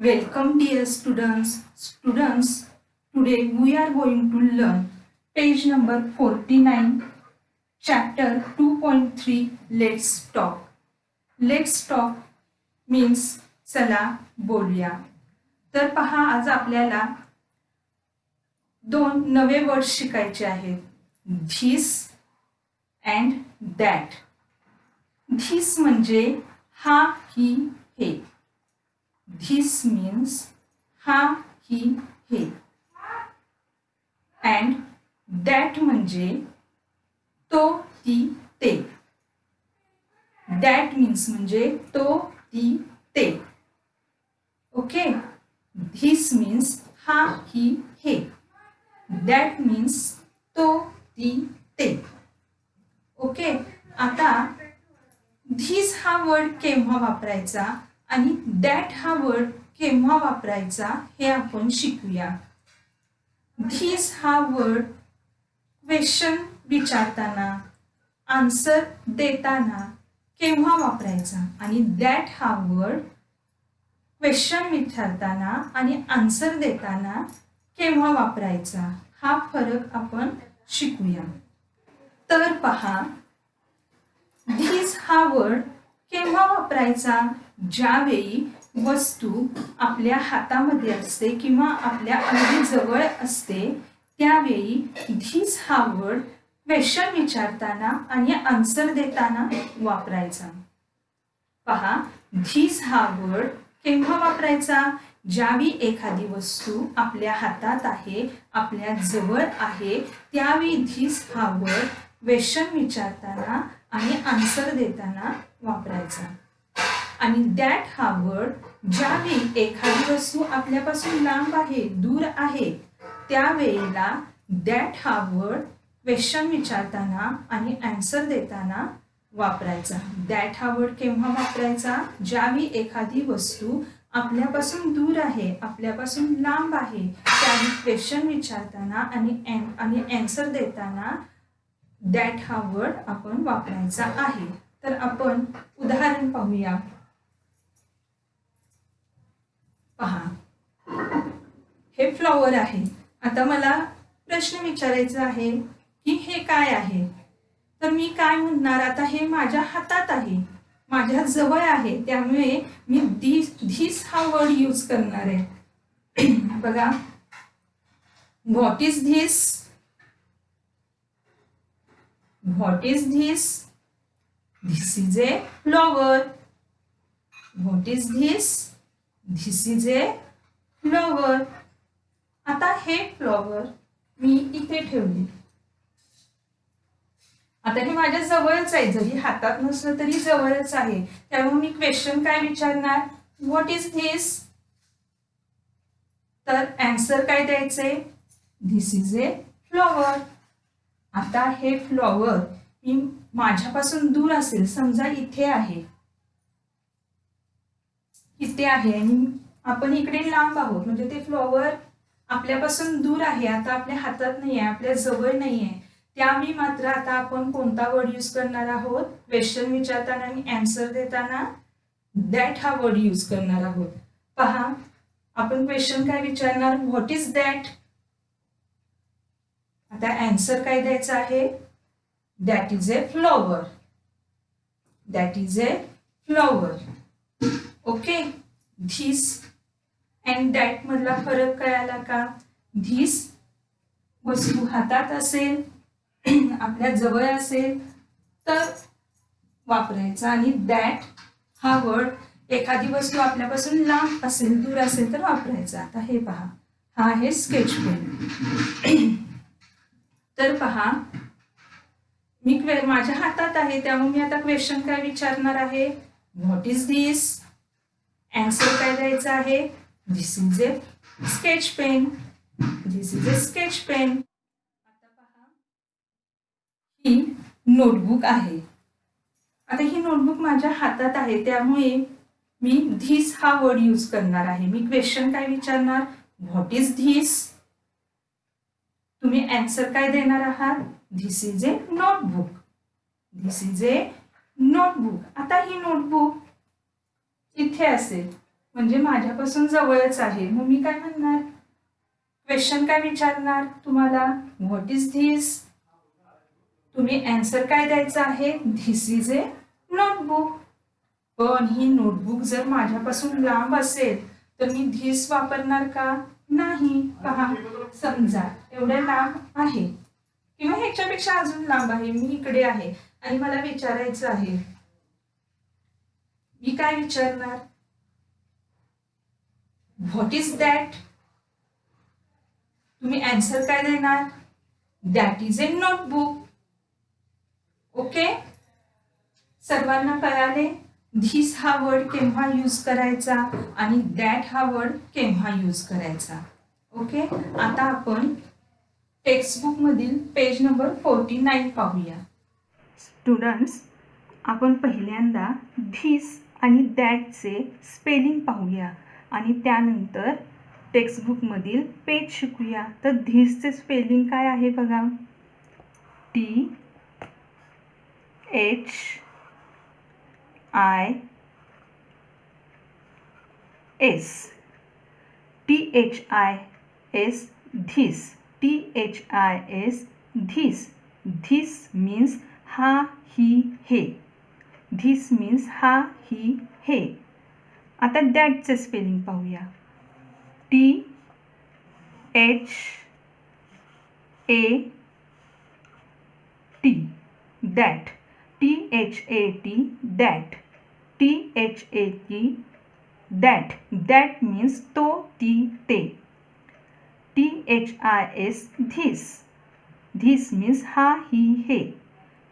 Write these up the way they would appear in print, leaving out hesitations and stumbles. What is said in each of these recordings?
Welcome dear students. Students, today we are going to learn page number 49, chapter 2.3 Let's Talk. Let's Talk means चला बोलूया. तर पहा आज आपल्याला दोन नवे वर्ड शिकायचे आहेत. This and that. धिस म्हणजे हा ही हे. This means हा ही हे. And that म्हणजे तो ती ते. That means म्हणजे तो ती ते. ओके. This means हा ही हे. That means तो ती ते. ओके. आता this हा वर्ड केव्हा वापरायचा आणि दॅट हा वर्ड केव्हा वापरायचा हे आपण शिकूया. धिस हा वर्ड क्वेश्चन विचारताना, आन्सर देताना केव्हा वापरायचा आणि दॅट हा वर्ड क्वेश्चन विचारताना आणि आन्सर देताना केव्हा वापरायचा हा फरक आपण शिकूया. तर पहा, धिस हा वर्ड केव्हा वापरायचा? ज्यावेळी वस्तू आपल्या हातामध्ये असते किंवा आपल्या अगदी जवळ असते त्यावेळी धिस हा वर्ड क्वेश्चन विचारताना आणि आन्सर देताना वापरायचा. पहा, धिस हा वर्ड केव्हा वापरायचा? ज्यावेळी एखादी वस्तू आपल्या हातात आहे, आपल्या जवळ आहे, त्यावेळी धिस हा वर्ड क्वेश्चन विचारताना आणि आन्सर देताना वापरायचा. आणि दॅट हा वर्ड ज्यावेळी एखादी वस्तू आपल्यापासून लांब आहे, दूर आहे, त्यावेळेला दॅट हा वर्ड क्वेश्चन विचारताना आणि आन्सर देताना वापरायचा. दॅट हा वर्ड केव्हा वापरायचा? ज्यावेळी एखादी वस्तू आपल्यापासून दूर आहे, आपल्यापासून लांब आहे, त्यावेळी क्वेश्चन विचारताना आणि आन्सर देताना दॅट हा वर्ड आपण वापरायचा आहे. तर आपण उदाहरण पाहूया. पहा, हे फ्लॉवर आहे. आता मला प्रश्न विचारायचा आहे की हे काय आहे? तर मी काय म्हणणार? आता हे माझ्या हातात आहे, माझ्या जवळ आहे, त्यामुळे मी धिस हा वर्ड यूज करणार आहे. बघा, what is this? What is this? This is A flower. What is this? This is A flower. आता हे फ्लॉवर मी इथे ठेवले. आता हे माझ्या जवळच आहे, जरी हातात नसलं तरी जवळच आहे, त्यामुळे मी क्वेश्चन काय विचारणार? What is this? तर आन्सर काय द्यायचंय? This is A flower. आता हे फ्लॉवर मी माझ्यापासून दूर असेल, समजा इथे आहे, इथे आहे आणि आपण इकडे लांब आहोत, म्हणजे ते फ्लॉवर आपल्यापासून दूर आहे, आता आपल्या हातात नाही आहे, आपल्या जवळ नाही आहे, त्यावेळी मात्र आता आपण कोणता वर्ड यूज करणार आहोत? क्वेश्चन विचारताना आणि आन्सर देताना दॅट हा वर्ड यूज करणार आहोत. पहा, आपण क्वेश्चन काय विचारणार? What is that? आता आन्सर काय द्यायचा आहे? That is a flower. That is a flower. Okay. This and that मधला फरक कळाला का? धिस वस्तू हातात असेल, आपल्या जवळ असेल तर वापरायचा आणि दॅट हा वर्ड एखादी वस्तू आपल्यापासून लांब असेल, दूर असेल तर वापरायचा. आता हे पहा, हा आहे स्केच पेन. तर पहा, मी माझ्या हातात आहे, त्यामुळे मी आता क्वेश्चन काय विचारणार आहे? What is this? आन्सर काय द्यायचा आहे? This is a sketch pen. This is a sketch pen. आता पहा, ही नोटबुक आहे. आता ही नोटबुक माझ्या हातात आहे, त्यामुळे मी धिस हा वर्ड यूज करणार आहे. मी क्वेश्चन काय विचारणार? What is this? तुम्ही आन्सर काय देणार आहात? This is A notebook. This is A notebook. आता ही नोटबुक इथे असेल, म्हणजे माझ्यापासून जवळच आहे. मग मी काय म्हणणार, क्वेश्चन काय विचारणार तुम्हाला, व्हॉट इज धिस. तुम्ही आन्सर काय द्यायचं आहे, धिस इज ए नोटबुक. पण ही नोटबुक जर माझ्यापासून लांब असेल तर मी धिस वापरणार का, नाही. पहा, समजा एवढ्या लांब आहे किंवा ह्याच्यापेक्षा अजून लांब आहे, मी इकडे आहे आणि मला विचारायचं आहे, मी काय विचारणार, व्हॉट इज दॅट. तुम्ही आन्सर काय देणार, that is a notebook. Okay, सर्वांना कळाले धिस हा वर्ड केव्हा यूज करायचा आणि दॅट हा वर्ड केव्हा यूज करायचा. ओके, आता आपण टेक्स्टबुक मधील पेज नंबर 49 पाहूया. स्टुडंट्स, आपण पहिल्यांदा धिस आणि दॅटचे स्पेलिंग पाहूया आणि त्यानंतर टेक्स्टबुक मधील पेज शिकूया. तर धिसचे स्पेलिंग काय आहे बघा, THIS, THIS, this, THIS, this. This means हा ही हे, धिस मीन्स हा ही हे. आता दॅटचे स्पेलिंग पाहूया, THAT, that, THAT, that, THAT, that. That means तो, ती, ते. THIS, धिस, धिस मीन्स हा ही हे.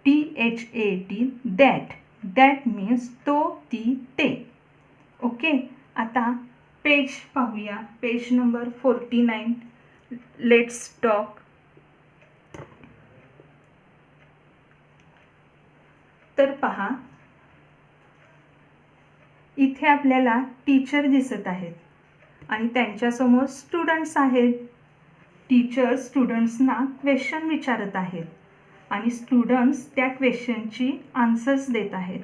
THAT, दॅट, दॅट मीन्स तो, ती, ते. ओके, आता पेज पाहूया, पेज नंबर 49. Let's talk. तर पहा, इथे आपल्याला टीचर दिसत आहेत आणि त्यांच्यासमोर स्टुडंट्स आहेत. टीचर स्टुडंट्सना क्वेश्चन विचारत आहेत आणि स्टुडंट्स त्या क्वेश्चनची आन्सर्स देत आहेत.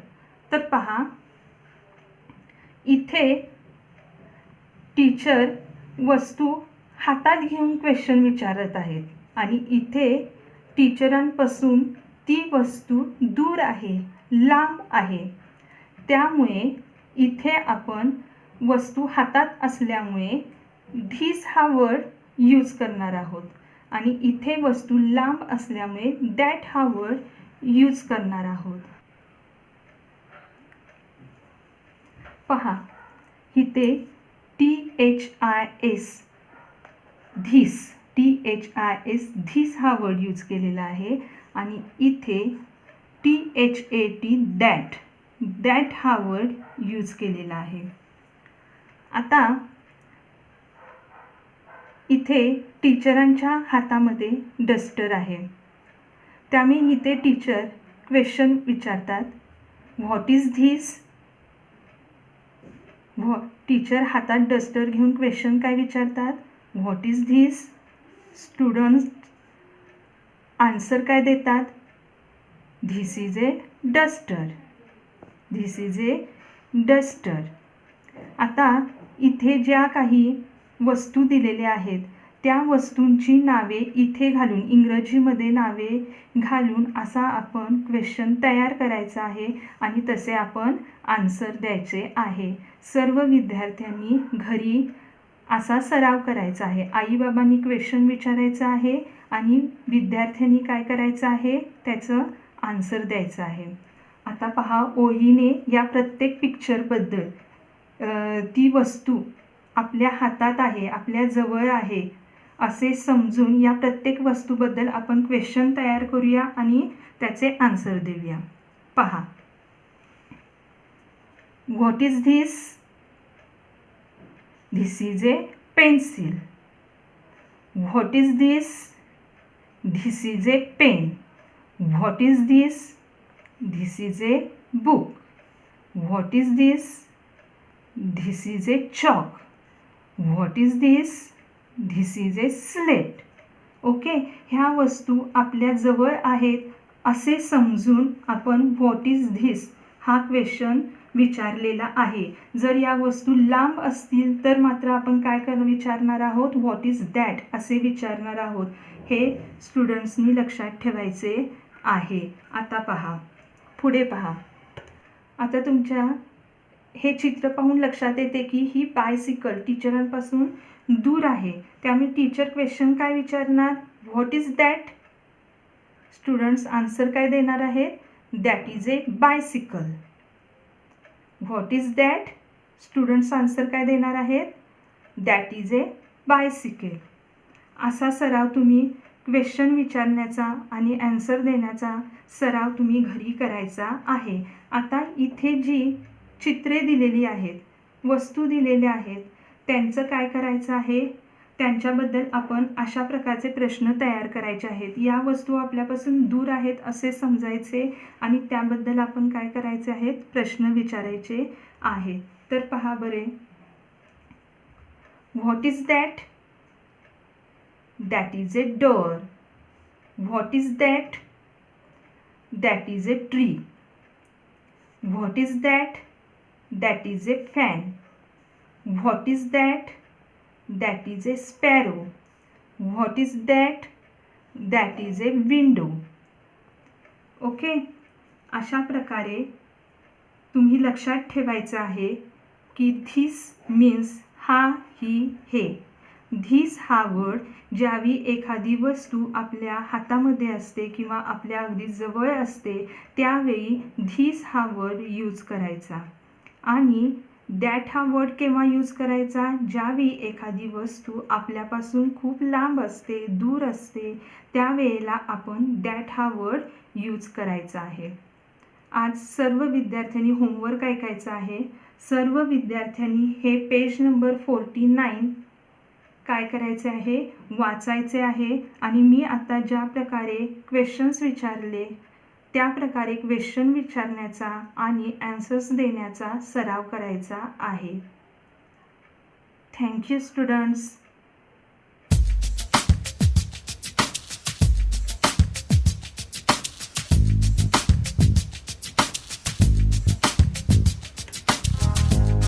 तर पहा, इथे टीचर वस्तू हातात घेऊन क्वेश्चन विचारत आहेत आणि इथे टीचरांपासून ती वस्तू दूर आहे, लांब आहे. त्यामुळे इथे आपण वस्तू हातात असल्यामुळे धिस हा वर्ड यूज करणार आहोत आणि इथे वस्तू लांब असल्यामुळे दॅट हा वर्ड यूज करणार आहोत. पहा, इथे THIS, धिस, THIS, धिस हा वर्ड यूज केलेला आहे आणि इथे THAT, दॅट, दॅट हा वर्ड यूज केलेला आहे. आता इथे टीचरांच्या हातामध्ये डस्टर आहे, त्यामुळे इथे टीचर क्वेश्चन विचारतात, व्हॉट इज धिस. टीचर हातात डस्टर घेऊन क्वेश्चन काय विचारतात, what is this. Students answer काय देतात, this is A duster, this is A duster. आता इथे ज्या काही वस्तू दिलेल्या आहेत त्या वस्तूंची नावे इथे घालून, इंग्रजीमध्ये नावे घालून असा आपण क्वेश्चन तयार करायचा आहे आणि तसे आपण आन्सर द्यायचे आहे. सर्व विद्यार्थ्यांनी घरी असा सराव करायचा आहे. आईबाबांनी क्वेश्चन विचारायचं आहे आणि विद्यार्थ्यांनी काय करायचं आहे, त्याचं आन्सर द्यायचं आहे. आता पहा, ओळीने या प्रत्येक पिक्चरबद्दल, ती वस्तू आपल्या हातात आहे, आपल्या जवळ आहे असे समजून या प्रत्येक वस्तूबद्दल आपण क्वेश्चन तयार करूया आणि त्याचे आन्सर देऊया. पहा, what is this. This is a pencil. What is this. This is a pen. What is this. This is a book. What is this. This is a chalk. What is this. This is a slate. Okay, ह्या वस्तू आपल्या जवळ आहेत असे समजून आपण what is this हा question विचारलेला आहे. जर या वस्तू लांब असतील तर मात्र आपण काय विचारणार आहोत, व्हॉट इज दॅट असे विचारणार आहोत. हे स्टुडंट्सनी लक्षात ठेवायचे आहे. आता पहा, पुढे पहा. आता तुमच्या हे चित्र पाहून लक्षात येते की ही बायसिकल टीचरांपासून दूर आहे. त्यामुळे टीचर क्वेश्चन काय विचारणार, what is that. Students answer काय देणार आहेत, that is a bicycle. What is that. Students answer काय देणार आहेत, दॅट इज ए बायसिकल. असा सराव तुम्ही क्वेश्चन विचारण्याचा आणि आन्सर देण्याचा सराव तुम्ही घरी करायचा आहे. आता इथे जी चित्रे दिलेली आहेत, वस्तू दिलेल्या आहेत, त्यांचं काय करायचं आहे, त्यांच्याबद्दल आपण अशा प्रकारचे प्रश्न तयार करायचे आहेत. या वस्तू आपल्यापासून दूर आहेत असे समजायचे आणि त्याबद्दल आपण काय करायचे आहेत, प्रश्न विचारायचे आहेत. तर पहा बरे, what is that. That is a door. What is that. That is a tree. What is that. That is a fan. What is that. That is a sparrow. What is that. That is a window. Okay, अशा प्रकारे तुम्ही लक्षात ठेवायचं आहे की this means हा, ही, हे. This हा वर्ड ज्यावेळी एखादी वस्तू आपल्या हातामध्ये असते किंवा आपल्या अगदी जवळ असते त्यावेळी धिस हा वर्ड यूज करायचा. आणि दॅट हा वर्ड केव्हा यूज करायचा, ज्यावेळी एखादी वस्तू आपल्यापासून खूप लांब असते, दूर असते, त्यावेळेला आपण दॅट हा वर्ड यूज करायचा आहे. आज सर्व विद्यार्थ्यांनी होमवर्क ऐकायचं आहे. सर्व विद्यार्थ्यांनी हे पेज नंबर 49 काय करायचे आहे, वाचायचे आहे. आणि मी आता ज्या प्रकारे क्वेश्चन्स विचारले त्या प्रकारे क्वेश्चन विचारण्याचा आणि आन्सर्स देण्याचा सराव करायचा आहे. Thank you students.